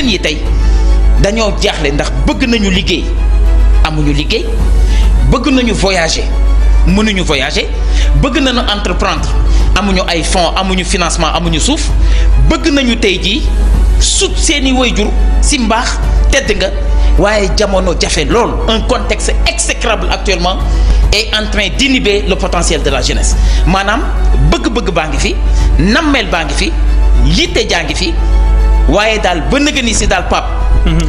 jeunes yi tey dañoo jaaxle ndax bëgg nañu liggéey amuñu liggéey bëgg nañu voyager mënuñu voyager bëgg nañu entreprendre amuñu ay fonds amuñu financement amuñu suuf bëgg nañu tey jii sut seeni waajur si mbaax tedd nga waaye jamono jafe lool un contexte exécrable actuellement est en train d'inhiber le potentiel de la jeunesse maanaam bëgg-bëgg baa ngi fi nammeel baa ngi fi yitte jaa ngi fi waaye daal ba nëgë ni si daal Pape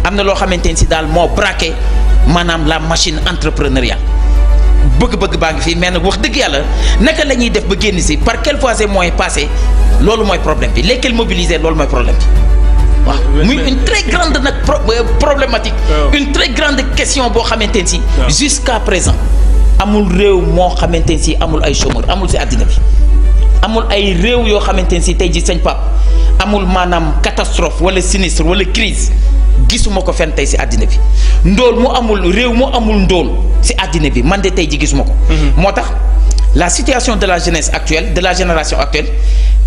am na loo xamante ni si daal moo braqué maanaam la machine entrepreneuriale bëgg-bëgg baa ngi fi mais nag wax dëgg yàlla naka la ñuy def ba génn si par quelle voie et moyen passé loolu mooy problème bi lesquels mobiliser loolu mooy problème bi waaw muy une très grande nag problématique une très grande question boo xamante ni si jusqu'à présent amul réew moo xamante ni si amul ay chômeur amul si àddina bi amul ay réew yoo xamante ni si tey ji sëñ Pape amul maanaam catastrophe wala sinistre wala crise gisuma ko fenn tey si àddina bi ndóol mu amul réew mu amul ndóol si àddina bi man de tey ji gisuma ko moo tax la situation de la jeunesse actuelle de la génération actuelle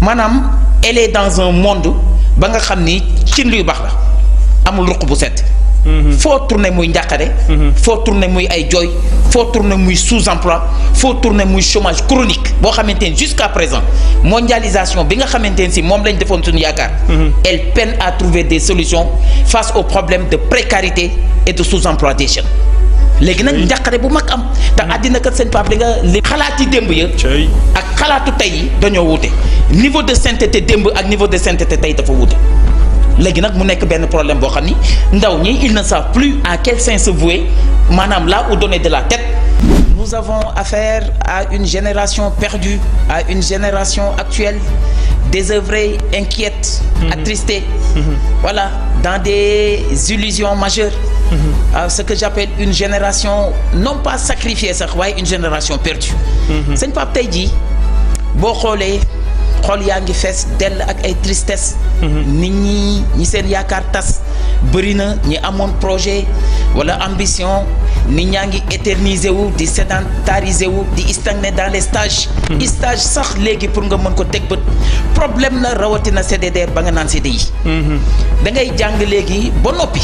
maanaam elle est dans un monde ba nga xam ni cin luy baax la amul ruq bu set foo tourné muy njàqare foo tourné muy ay jooy foo tourné muy sous-emploi foo tourné muy chômage chronique boo xamante ni jusqu'à présent mondialisation bi nga xamante ni si moom lañ defoon suñu yaakaar elle peine à trouver des solutions face aux problèmes de précarité et de sous-emploi des jeunes léegi nag njàqare bu mag am te àddina kat seen Pape li nga li xalaati démb ya ak xalaatu tey yi dañoo wuute niveau de sainteté démb ak niveau de sainteté tey dafa wuute léegi nag mu nekk benn problème boo xam ni ndaw ñi ils ne savent plus à quel sein se vouer maanaam là où donner de la tête. Nous avons affaire à une génération perdue, à une génération actuelle désœuvrée, inquiète, attristée, voilà, dans des illusions majeures. Ce que j'appelle une génération non pas sacrifiée sax waaye une génération perdue. sëñ Pape tey jii boo xoolee xool yaa ngi fees dell ak ay tristesse nit ñi seen yaakaar tas bëri na ñi amoon projet wala ambition nit ñaa ngi éterniser wu di sédentariser wu di stagner dans les stages stage sax léegi pour nga mën ko teg bët problème la rawatina CDD ba nga naan CDI da ngay jàng léegi ba noppi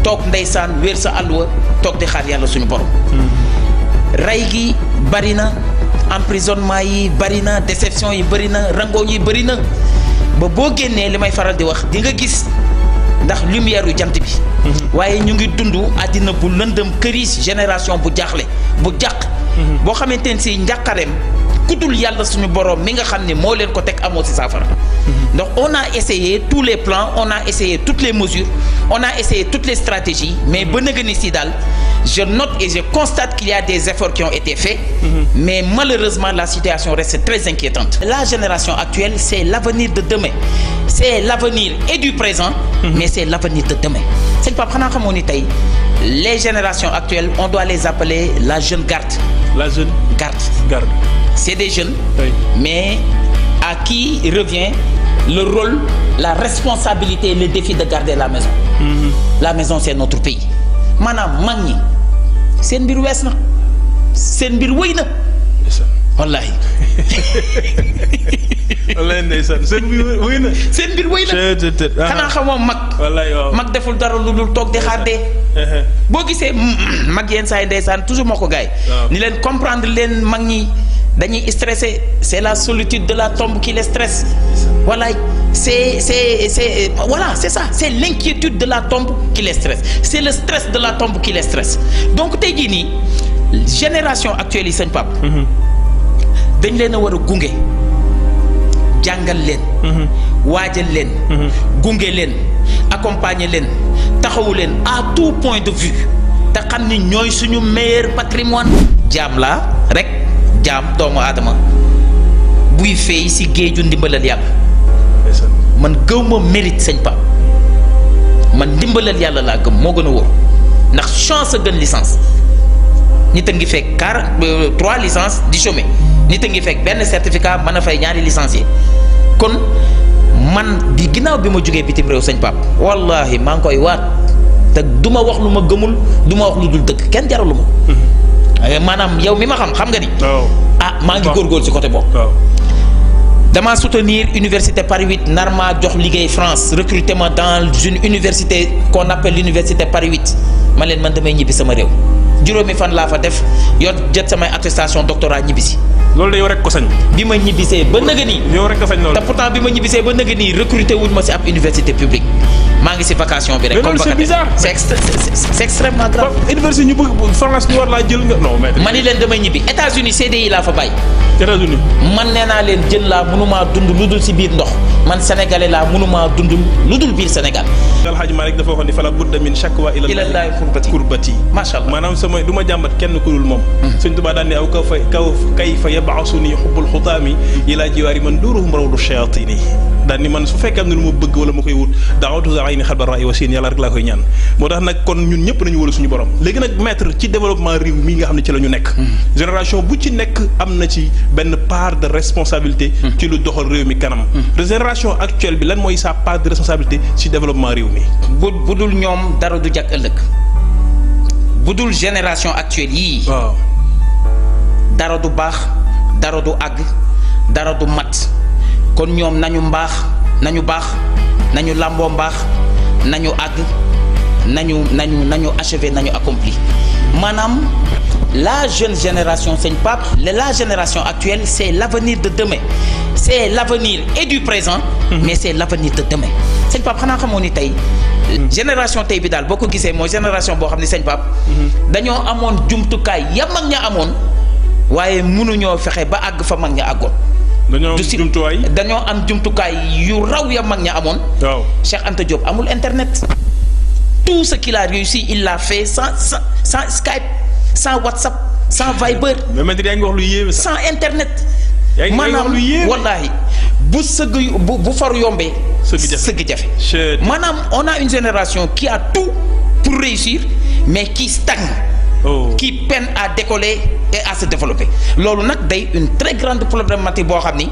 toog ndeysaan wéer sa àlluwa toog di xaar yàlla suñu borom rey gi bari na emprisonnement yi bari na déception yi bari na rangooñ yi bari na ba boo génnee li may faral di wax di nga gis ndax lumière yu jant bi waaye ñu ngi dund àddina bu lëndëm këriis génération bu jaaxle bu jàq boo xamante ne si njàqareem kudul yàlla suñu borom mi nga xam ne moo leen ko teg amoo si saafara donc on a essayé tous les plans on a essayé toutes les mesures on a essayé toutes les stratégies mais ba nëga ni si daal je note et je constate qu'il y a des efforts qui ont été faits mais malheureusement la situation reste très inquiétante. La génération actuelle c'est l'avenir de demain, c'est l'avenir et du présent mais c'est l'avenir de demain. Sëñ Pape xanaa xamoo ni tey les générations actuelles on doit les appeler la jeune garde. La jeune garde. C'est des jeunes mais à qui revient le rôle, la responsabilité et le défi de garder la maison. La maison c'est notre pays. maanaam mag ñi seen mbir wees na seen mbir wëy na wallahi wallahi ndeysaan seen mbir wëy na seen mbir wëy na xanaa xamoo mag wallahi waaw mag deful dara lu dul toog di xaar dee boo gisee mag yenn saa yi ndeysaan toujours moo ko gaay ni leen comprendre leen mag ñi dañuy stressé c'est la solitude de la tombe qui les stresse voilà voilà c'est ça c'est l'inquiétude de la tombe qui les stresse c'est le stress de la tombe qui les stresse donc tey jii nii génération actuelle yi sëñ Pape dañ leen a war a gunge jàngal leen waajal leen gunge leen accompagner leen taxawu leen à tout point de vue te xam ni ñooy suñu meilleur patrimoine jaam laa rek jaam doomu aadama buy feey si géeju ndimbalal yàlla man gëw ma mérite sëñ Pape man ndimbalal yàlla laa gëm moo gën a wóor ndax chance a gën licence nit a ngi fekk 3 licences di chômer nit a ngi fekk benn certificat mën a fay ñaari licencié kon man di ginnaaw bi ma jógee bitim réew sëñ Pape wallahi maa ngi koy waat te du ma wax lu ma gëmul du ma wax lu dul dëgg kenn jaralu ma maanaam yow mi ma xam nga ni maa ngi góorgóorlu ci côté boobu dama soutenir université Paris 8 nar maa jox liggéey France recrutement dans une université qu'on appelle l'université Paris 8 ma leen man damay ñibbi sama réew juróomi fan laa fa def yor jot samay attestation doctorat ñibbisi. loolu de yow rek ko sañ. bi ma ñibbisee ba nëgë nii. yow rek ko sañ loolu. te pourtant bi ma ñibbisee ba nëgë nii recruter wuñ ma si ab université publique maa ngi si vacation bi rek. comme c'est bizarre. c'est extrêmement grave. université ñu bëgg France ñu war laa jël nga. non mais. ma ni leen damay ñibbi États-Unis CDI laa fa bàyyi. États-Unis. man nee naa leen jën laa mënumaa dund lu dul si biir ndox man sénégalais laa mënumaa dund lu dul biir Sénégal. El Hadj Malick dafa waxoon ni fala budda min shakwa ilallahi kurbati. macha allah maanaam sama du ma jàmbat kenn ku dul moom. Sëñ Tuubaa daan ne aw kayfa yab'asuni hubbul xutaami ilaa jiwaari man duuruhum rawdu shayaatini daan ni man su fekkee am na lu ma bëgg wala ma koy wut daawatu zaayni xalba ra'i wa siin yàlla rek laa koy ñaan moo tax nag kon ñun ñëpp nañu wóolu suñu borom léegi nag maître ci développement réew mi nga xam ne ci la ñu nekk. génération bu ci nekk am na ci benn part de responsabilité. ci lu doxal réew mi kanam. génération actuelle bi lan mooy sa part de responsabilité ci développement réew mi. bu dul ñoom dara du jag ëllëg bu dul génération actuelle yii. waaw dara du baax dara du àgg dara du mat kon ñoom nañu baax nañu làmboo mbaax nañu àgg nañu achever nañu accompli maanaam la jeune génération sëñ Pape la génération actuelle c'est l'avenir de demain c'est l'avenir et du présent mais c'est l'avenir de demain sëñ Pape xanaa xamoo ni tey génération tey bi daal boo ko gisee mooy génération boo xam ne sëñ Pape dañoo amoon jumtukaay ya mag ña amoon waaye mënuñoo fexe ba àgg fa mag ña àggoon. dañoo am jumtukaay yu raw ya mag ña amoon. waaw Cheikh Anta Diop amul internet. tout ce qu'il a réussi il l'a fait sans Skype sans WhatsApp sans Viber. mais maintenant yaa ngi wax lu yéeme sax. sans internet. yaa ngi wax lu yéeme wallaahi bu sëgg bu far yombee. sëgg jafe maanaam on a une génération qui a tout pour réussir mais qui stagne. qui peine à décoller et à se développer loolu nag day une très grande problématique boo xam ni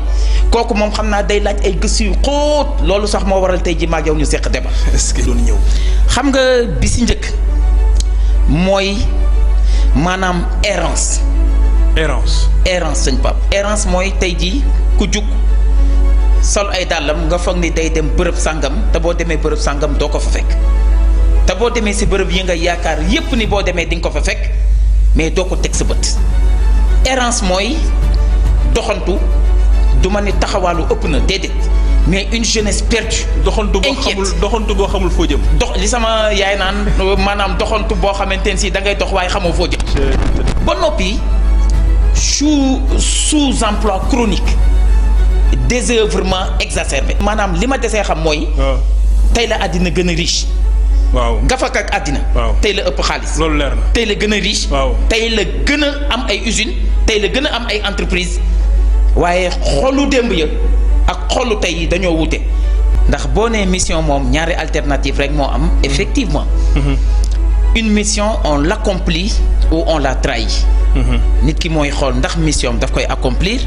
kooku moom xam naa day laaj ay gëstu yu xóot loolu sax moo waral tey ji maag yow ñu seq débat. est-ce que doon ñëw. xam nga bi si njëkk mooy maanaam errance. errance sëñ Pape errance mooy tey ji ku jug sol ay dàllam nga foog ni day dem bërëb sàngam te boo demee bërëb sàngam doo ko fa fekk. te boo demee si bërëb yi nga yaakaar yépp ni boo demee di nga ko fa fekk mais doo ko teg sa bët errance mooy doxantu du ma ni taxawaalu ëpp na déedéet mais une jeunesse perdue. doxantu boo xamul foo jëm. li sama yaay naan maanaam doxantu boo xamante ne si da ngay dox waaye xamoo foo jëm. ba noppi sous-emploi chronique désœuvrement exacerbé. maanaam li ma desee xam mooy. tey la àddina gën a riche. waaw gafak ak àddina. tey la ëpp xaalis. loolu leer na tey la gën a riche. tey la gën a am ay usines tey la gën a am ay entreprises waaye xolu démb ya ak xolu tey yi dañoo wute. ndax boo nee mission moom ñaari alternative rek moo am effectivement. une mission on l'accomplit ou on la trahit. nit ki mooy xool ndax mission daf koy accomplir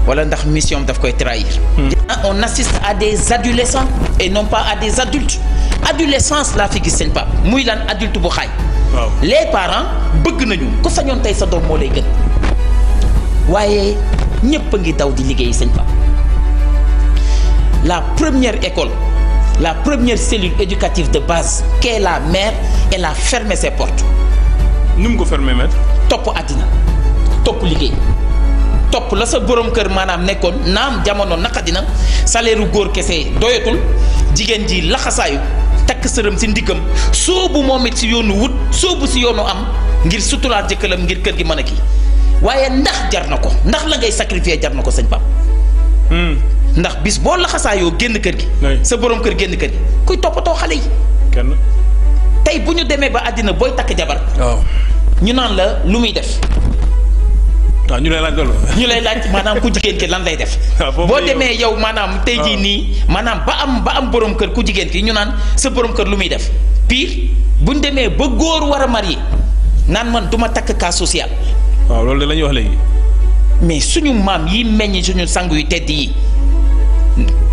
wala ndax mission daf koy trahir. on assiste à des adolescents et non pas à des adultes. adolescence laa fi gis seen pap muy lan adulte bu xaay. waaw les parents bëgg nañu ku sañoon tey sa doom moo lay gën waaye ñëpp a ngi daw di liggéey seen pap la première école la première cellule éducative de base qu'est la mère elle a fermé ses portes. nu mu ko fermé maître. topp àddina topp liggéey topp la sa borom kër maanaam nekkoon naam jamono naqadina salaire u góor kese doyatul jigéen ji laxasaayu takk sërëm si ndiggam soobu moom it si yoonu wut soobu si yoonu am ngir suturaat jëkkëram ngir kër gi mën a kii waaye ndax jar na ko ndax la ngay sacrifier jar na ko sëñ Pape. ndax bis boo laxasaayoo génn kër gi. sa borom kër génn kër gi kuy toppatoo xale yi. kenn tey bu ñu demee ba àddina booy takk jabar. waaw ñu naan la lu muy def. waaw ñu lay laaj loolu. ñu lay laaj maanaam ku jigéen ki lan lay def. boo demee yow maanaam tey jii nii maanaam ba am borom kër ku jigéen ki ñu naan sa borom kër lu muy def pire buñ demee ba góor war a marié naan man du ma takk cas social. waaw loolu de la ñuy wax léegi. mais suñu maam yi meññ suñu sang yu tedd yi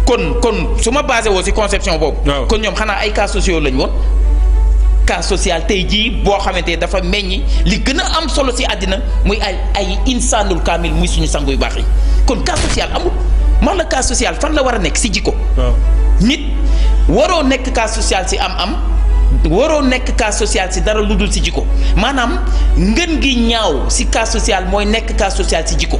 kon su ma basé woo si conception boobu. kon ñoom xanaa ay cas sociaux lañ woon. cas social tey jii boo xamante dafa meññi li gën a am solo si àddina muy ay insaanul kaamil muy suñu sangu yu baax yi kon cas social amul man la cas social fan la war a nekk si jikko. nit waroo nekk cas social si am-am waroo nekk cas social si dara lu dul si jikko maanaam ngën gi ñaaw si cas social mooy nekk cas social si jikko.